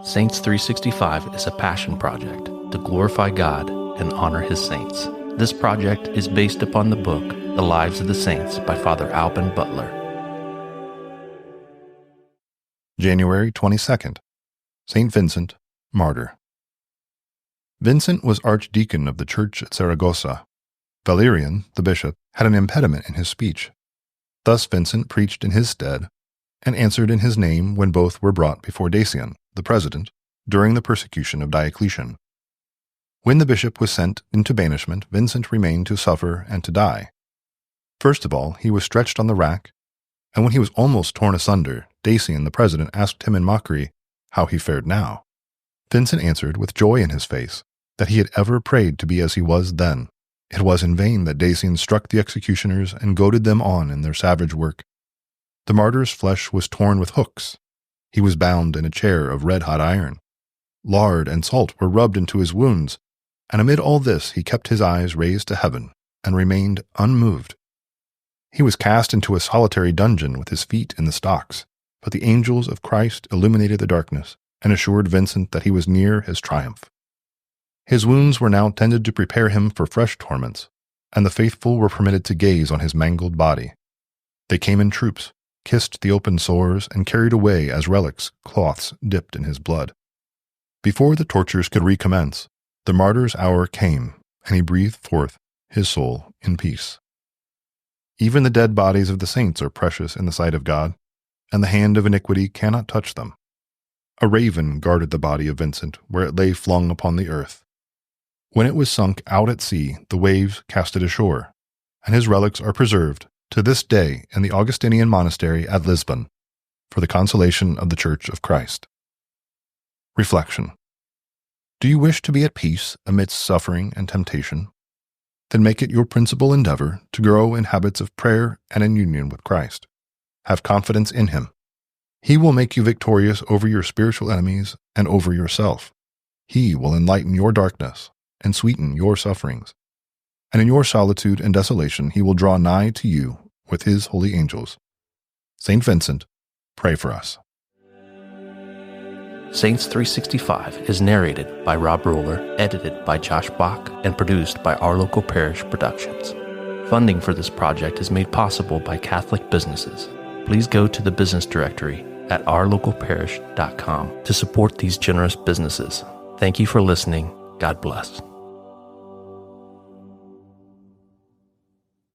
Saints 365 is a passion project to glorify God and honor His saints. This project is based upon the book, The Lives of the Saints by Father Alban Butler. January 22nd. St. Vincent, Martyr. Vincent was archdeacon of the church at Saragossa. Valerian, the bishop, had an impediment in his speech. Thus Vincent preached in his stead and answered in his name when both were brought before Dacian, the president, during the persecution of Diocletian. When the bishop was sent into banishment, Vincent remained to suffer and to die. First of all, he was stretched on the rack, and when he was almost torn asunder, Dacian, the president, asked him in mockery how he fared now. Vincent answered with joy in his face that he had ever prayed to be as he was then. It was in vain that Dacian struck the executioners and goaded them on in their savage work. The martyr's flesh was torn with hooks. He was bound in a chair of red-hot iron. Lard and salt were rubbed into his wounds, and amid all this he kept his eyes raised to heaven and remained unmoved. He was cast into a solitary dungeon with his feet in the stocks, but the angels of Christ illuminated the darkness and assured Vincent that he was near his triumph. His wounds were now tended to prepare him for fresh torments, and the faithful were permitted to gaze on his mangled body. They came in troops, kissed the open sores, and carried away as relics cloths dipped in his blood. Before the tortures could recommence, the martyr's hour came, and he breathed forth his soul in peace. Even the dead bodies of the saints are precious in the sight of God, and the hand of iniquity cannot touch them. A raven guarded the body of Vincent where it lay flung upon the earth. When it was sunk out at sea, the waves cast it ashore, and his relics are preserved to this day in the Augustinian monastery at Lisbon, for the consolation of the Church of Christ. Reflection. Do you wish to be at peace amidst suffering and temptation? Then make it your principal endeavor to grow in habits of prayer and in union with Christ. Have confidence in Him. He will make you victorious over your spiritual enemies and over yourself. He will enlighten your darkness and sweeten your sufferings. And in your solitude and desolation He will draw nigh to you with His holy angels. St. Vincent, pray for us. Saints 365 is narrated by Rob Roller, edited by Josh Bach, and produced by Our Local Parish Productions. Funding for this project is made possible by Catholic businesses. Please go to the business directory at ourlocalparish.com to support these generous businesses. Thank you for listening. God bless.